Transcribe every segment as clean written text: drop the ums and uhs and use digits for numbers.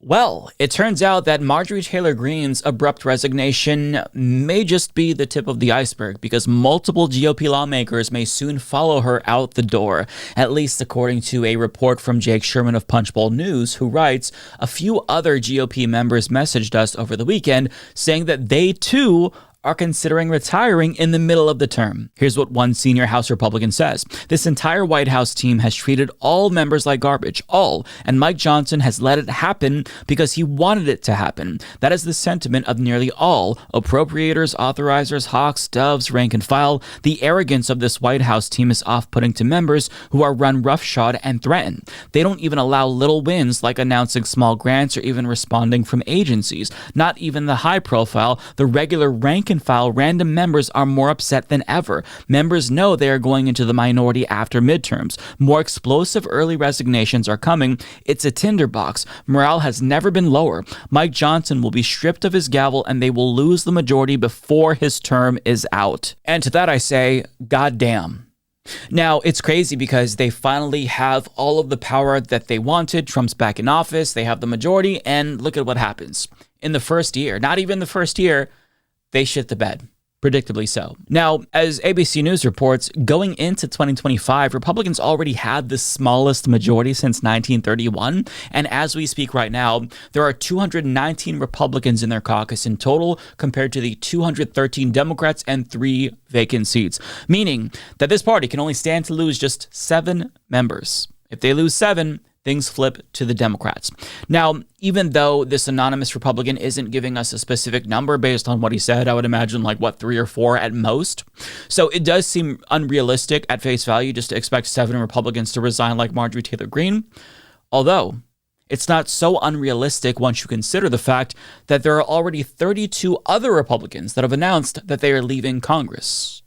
Well, it turns out that Marjorie Taylor Greene's abrupt resignation may just be the tip of the iceberg because multiple GOP lawmakers may soon follow her out the door, at least according to a report from Jake Sherman of Punchbowl News, who writes, a few other GOP members messaged us over the weekend saying that they too are considering retiring in the middle of the term. Here's what one senior House Republican says. This entire White House team has treated all members like garbage, all, and Mike Johnson has let it happen because he wanted it to happen. That is the sentiment of nearly all appropriators, authorizers, hawks, doves, rank and file. The arrogance of this White House team is off-putting to members who are run roughshod and threatened. They don't even allow little wins like announcing small grants or even responding from agencies. Not even the high profile, the regular rank and file random members are more upset than ever. Members know they are going into the minority after midterms. More explosive early resignations are coming. It's a tinderbox. Morale has never been lower. Mike Johnson will be stripped of his gavel and they will lose the majority before his term is out. And to that I say, goddamn. Now, it's crazy because they finally have all of the power that they wanted. Trump's back in office. They have the majority. And look at what happens. In the first year, not even the first year, they shit the bed, predictably so. Now, as ABC News reports, going into 2025, Republicans already had the smallest majority since 1931. And as we speak right now, there are 219 Republicans in their caucus in total compared to the 213 Democrats and 3 vacant seats, meaning that this party can only stand to lose just 7 members. If they lose 7, things flip to the Democrats. Now, even though this anonymous Republican isn't giving us a specific number based on what he said, I would imagine 3 or 4 at most. So it does seem unrealistic at face value just to expect 7 Republicans to resign like Marjorie Taylor Greene. Although, it's not so unrealistic once you consider the fact that there are already 32 other Republicans that have announced that they are leaving Congress.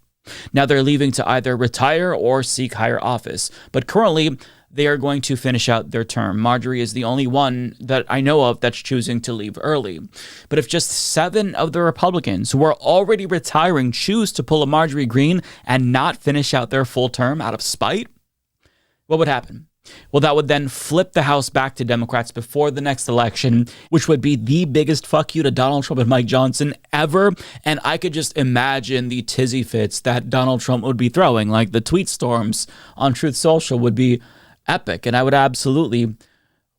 Now, they're leaving to either retire or seek higher office. But currently, they are going to finish out their term. Marjorie is the only one that I know of that's choosing to leave early. But if just 7 of the Republicans who are already retiring choose to pull a Marjorie Greene and not finish out their full term out of spite, what would happen? Well, that would then flip the House back to Democrats before the next election, which would be the biggest fuck you to Donald Trump and Mike Johnson ever. And I could just imagine the tizzy fits that Donald Trump would be throwing, like the tweet storms on Truth Social would be epic, and I would absolutely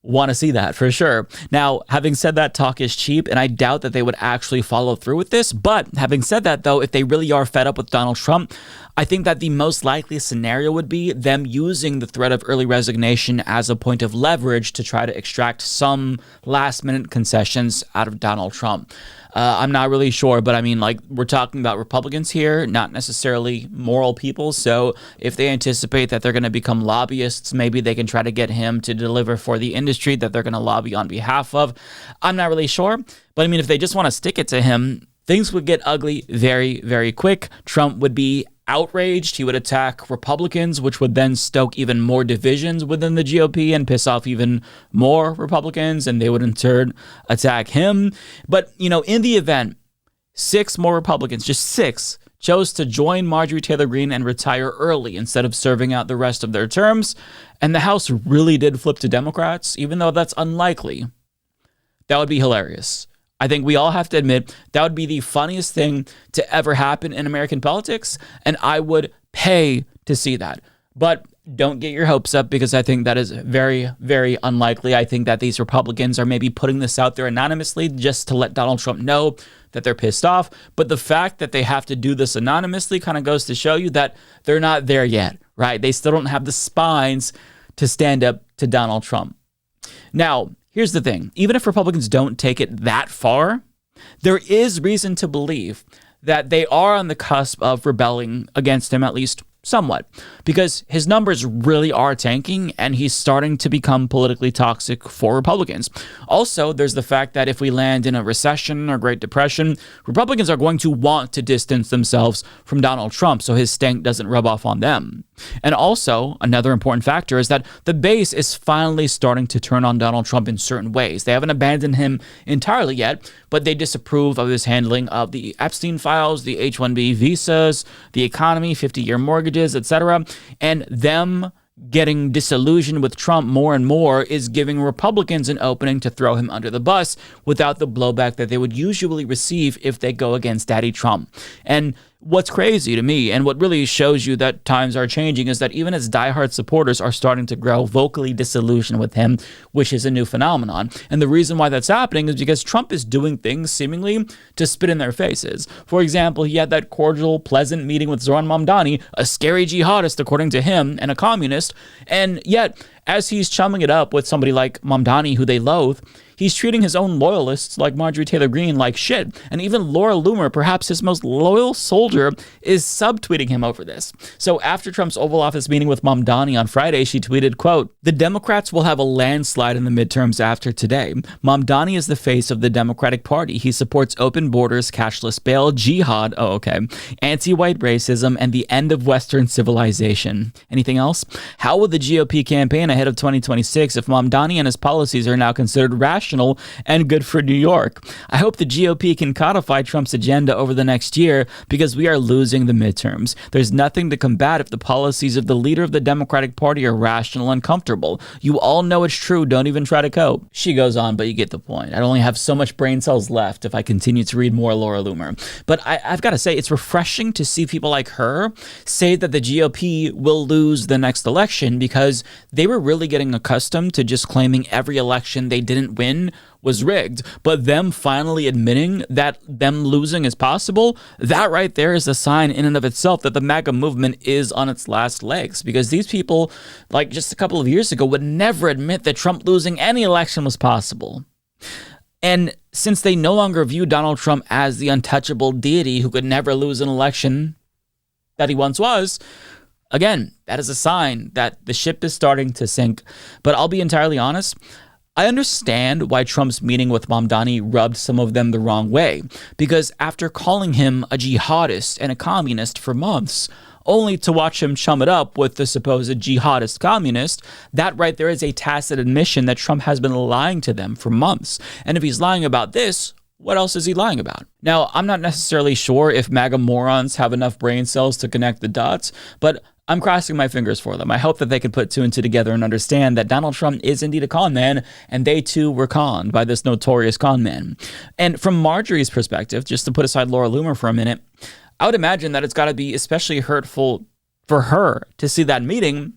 want to see that for sure. Now, having said that, talk is cheap, and I doubt that they would actually follow through with this. But having said that, though, if they really are fed up with Donald Trump, I think that the most likely scenario would be them using the threat of early resignation as a point of leverage to try to extract some last-minute concessions out of Donald Trump. I'm not really sure, but I mean, we're talking about Republicans here, not necessarily moral people. So if they anticipate that they're going to become lobbyists, maybe they can try to get him to deliver for the industry that they're going to lobby on behalf of. I'm not really sure. But I mean, if they just want to stick it to him, things would get ugly very, very quick. Trump would be outraged. He would attack Republicans, which would then stoke even more divisions within the GOP and piss off even more Republicans, and they would in turn attack him. But, in the event 6 more Republicans, just 6, chose to join Marjorie Taylor Greene and retire early instead of serving out the rest of their terms, and the House really did flip to Democrats, even though that's unlikely, that would be hilarious. I think we all have to admit that would be the funniest thing to ever happen in American politics, and I would pay to see that. But don't get your hopes up because I think that is very, very unlikely. I think that these Republicans are maybe putting this out there anonymously just to let Donald Trump know that they're pissed off. But the fact that they have to do this anonymously kind of goes to show you that they're not there yet, right? They still don't have the spines to stand up to Donald Trump. Now, here's the thing. Even if Republicans don't take it that far, there is reason to believe that they are on the cusp of rebelling against him, at least somewhat, because his numbers really are tanking and he's starting to become politically toxic for Republicans. Also, there's the fact that if we land in a recession or Great Depression, Republicans are going to want to distance themselves from Donald Trump so his stank doesn't rub off on them. And also, another important factor is that the base is finally starting to turn on Donald Trump in certain ways. They haven't abandoned him entirely yet, but they disapprove of his handling of the Epstein files, the H-1B visas, the economy, 50-year mortgages, etc. And them getting disillusioned with Trump more and more is giving Republicans an opening to throw him under the bus without the blowback that they would usually receive if they go against Daddy Trump. And what's crazy to me, and what really shows you that times are changing, is that even his diehard supporters are starting to grow vocally disillusioned with him, which is a new phenomenon. And the reason why that's happening is because Trump is doing things seemingly to spit in their faces. For example, he had that cordial, pleasant meeting with Zoran Mamdani, a scary jihadist according to him, and a communist, and yet, as he's chumming it up with somebody like Mamdani, who they loathe, he's treating his own loyalists like Marjorie Taylor Greene like shit. And even Laura Loomer, perhaps his most loyal soldier, is subtweeting him over this. So after Trump's Oval Office meeting with Mamdani on Friday, she tweeted, quote, "The Democrats will have a landslide in the midterms after today. Mamdani is the face of the Democratic Party. He supports open borders, cashless bail, jihad, anti-white racism, and the end of Western civilization." Anything else? How will the GOP campaign ahead of 2026 if Mamdani and his policies are now considered rational and good for New York? I hope the GOP can codify Trump's agenda over the next year because we are losing the midterms. There's nothing to combat if the policies of the leader of the Democratic Party are rational and comfortable. You all know it's true. Don't even try to cope. She goes on, but you get the point. I only have so much brain cells left if I continue to read more Laura Loomer. But I've got to say, it's refreshing to see people like her say that the GOP will lose the next election, because they were really getting accustomed to just claiming every election they didn't win was rigged. But them finally admitting that them losing is possible, that right there is a sign in and of itself that the MAGA movement is on its last legs. Because these people, like just a couple of years ago, would never admit that Trump losing any election was possible. And since they no longer view Donald Trump as the untouchable deity who could never lose an election that he once was, again, that is a sign that the ship is starting to sink. But I'll be entirely honest, I understand why Trump's meeting with Mamdani rubbed some of them the wrong way, because after calling him a jihadist and a communist for months, only to watch him chum it up with the supposed jihadist communist, that right there is a tacit admission that Trump has been lying to them for months. And if he's lying about this, what else is he lying about? Now, I'm not necessarily sure if MAGA morons have enough brain cells to connect the dots, but I'm crossing my fingers for them. I hope that they can put two and two together and understand that Donald Trump is indeed a con man, and they too were conned by this notorious con man. And from Marjorie's perspective, just to put aside Laura Loomer for a minute, I would imagine that it's got to be especially hurtful for her to see that meeting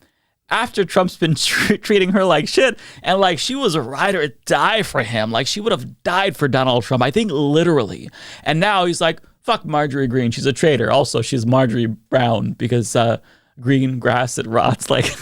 after Trump's been treating her like shit, and like she was a ride or die for him. Like she would have died for Donald Trump, I think literally. And now he's like, fuck Marjorie Greene, she's a traitor. Also, she's Marjorie Brown because green grass, it rots. Like,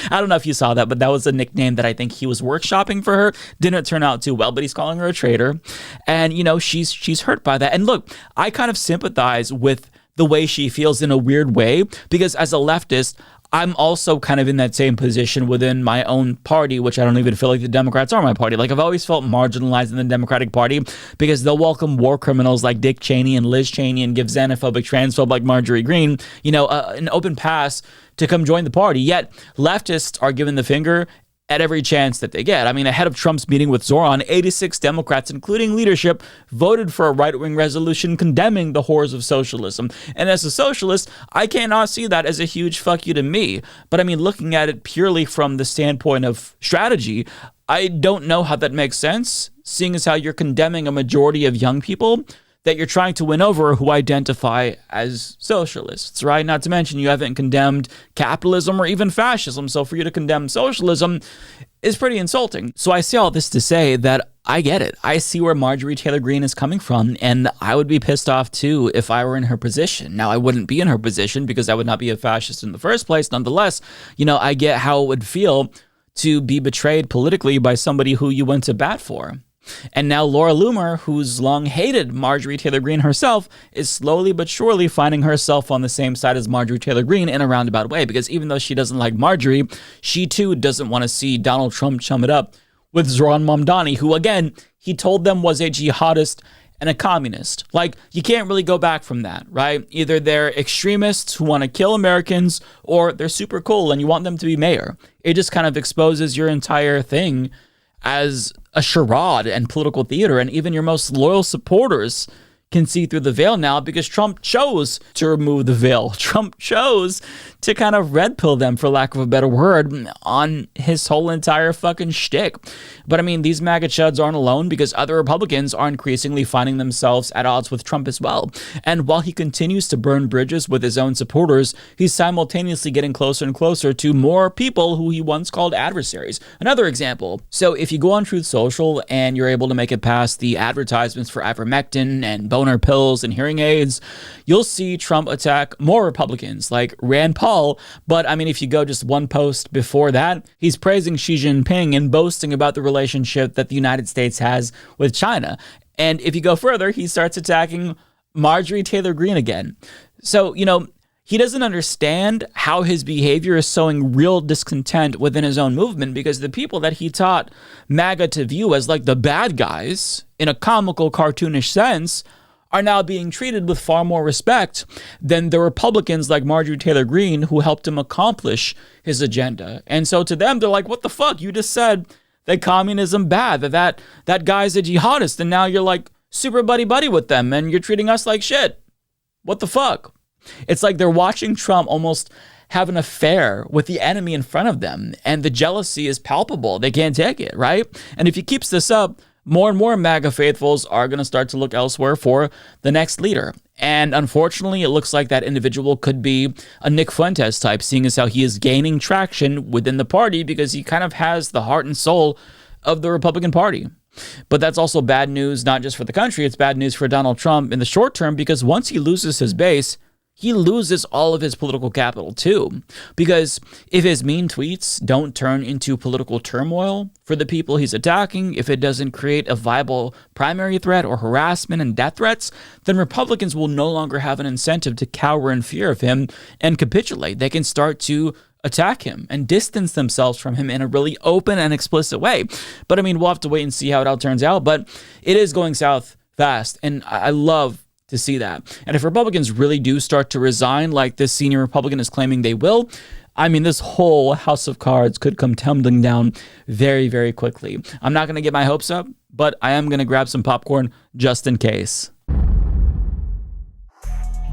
I don't know if you saw that, but that was a nickname that I think he was workshopping for her. Didn't turn out too well, but he's calling her a traitor. And, you know, she's hurt by that. And look, I kind of sympathize with the way she feels in a weird way, because as a leftist, I'm also kind of in that same position within my own party, which I don't even feel like the Democrats are my party. Like, I've always felt marginalized in the Democratic Party because they'll welcome war criminals like Dick Cheney and Liz Cheney and give xenophobic transphobe like Marjorie Greene, you know, an open pass to come join the party. Yet leftists are given the finger at every chance that they get. I mean, ahead of Trump's meeting with Zoran, 86 Democrats, including leadership, voted for a right-wing resolution condemning the horrors of socialism. And as a socialist, I cannot see that as a huge fuck you to me. But I mean, looking at it purely from the standpoint of strategy, I don't know how that makes sense, seeing as how you're condemning a majority of young people that you're trying to win over who identify as socialists, right? Not to mention you haven't condemned capitalism or even fascism, so for you to condemn socialism is pretty insulting. So I say all this to say that I get it. I see where Marjorie Taylor Greene is coming from, and I would be pissed off too if I were in her position. Now, I wouldn't be in her position because I would not be a fascist in the first place. Nonetheless, you know, I get how it would feel to be betrayed politically by somebody who you went to bat for. And now Laura Loomer, who's long hated Marjorie Taylor Greene herself, is slowly but surely finding herself on the same side as Marjorie Taylor Greene in a roundabout way, because even though she doesn't like Marjorie, she too doesn't want to see Donald Trump chum it up with Zoran Mamdani, who, again, he told them was a jihadist and a communist. Like, you can't really go back from that, right? Either they're extremists who want to kill Americans, or they're super cool and you want them to be mayor. It just kind of exposes your entire thing as a charade and political theater, and even your most loyal supporters can see through the veil now because Trump chose to remove the veil. Trump chose to kind of red pill them, for lack of a better word, on his whole entire fucking shtick. But I mean, these MAGA chuds aren't alone because other Republicans are increasingly finding themselves at odds with Trump as well. And while he continues to burn bridges with his own supporters, he's simultaneously getting closer and closer to more people who he once called adversaries. Another example. So if you go on Truth Social and you're able to make it past the advertisements for ivermectin and boner pills and hearing aids, you'll see Trump attack more Republicans like Rand Paul. But I mean, if you go just one post before that, he's praising Xi Jinping and boasting about the relationship that the United States has with China. And if you go further, he starts attacking Marjorie Taylor Greene again. So, he doesn't understand how his behavior is sowing real discontent within his own movement because the people that he taught MAGA to view as like the bad guys in a comical, cartoonish sense are now being treated with far more respect than the Republicans like Marjorie Taylor Greene who helped him accomplish his agenda. And so to them, they're like, what the fuck? You just said that communism bad, that guy's a jihadist, and now you're like super buddy-buddy with them and you're treating us like shit. What the fuck? It's like they're watching Trump almost have an affair with the enemy in front of them, and the jealousy is palpable. They can't take it, right? And if he keeps this up, more and more MAGA faithfuls are going to start to look elsewhere for the next leader. And unfortunately, it looks like that individual could be a Nick Fuentes type, seeing as how he is gaining traction within the party because he kind of has the heart and soul of the Republican Party. But that's also bad news, not just for the country. It's bad news for Donald Trump in the short term because once he loses his base, he loses all of his political capital too. Because if his mean tweets don't turn into political turmoil for the people he's attacking, if it doesn't create a viable primary threat or harassment and death threats, then Republicans will no longer have an incentive to cower in fear of him and capitulate. They can start to attack him and distance themselves from him in a really open and explicit way. But I mean, we'll have to wait and see how it all turns out. But it is going south fast. And I love to see that. And if Republicans really do start to resign like this senior Republican is claiming they will, I mean, this whole house of cards could come tumbling down very, very quickly. I'm not going to get my hopes up, but I am going to grab some popcorn just in case.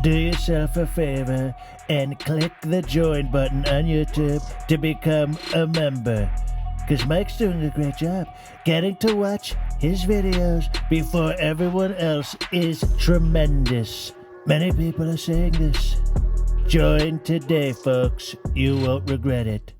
Do yourself a favor and click the join button on YouTube to become a member. Because Mike's doing a great job getting to watch his videos before everyone else is tremendous. Many people are saying this. Join today, folks. You won't regret it.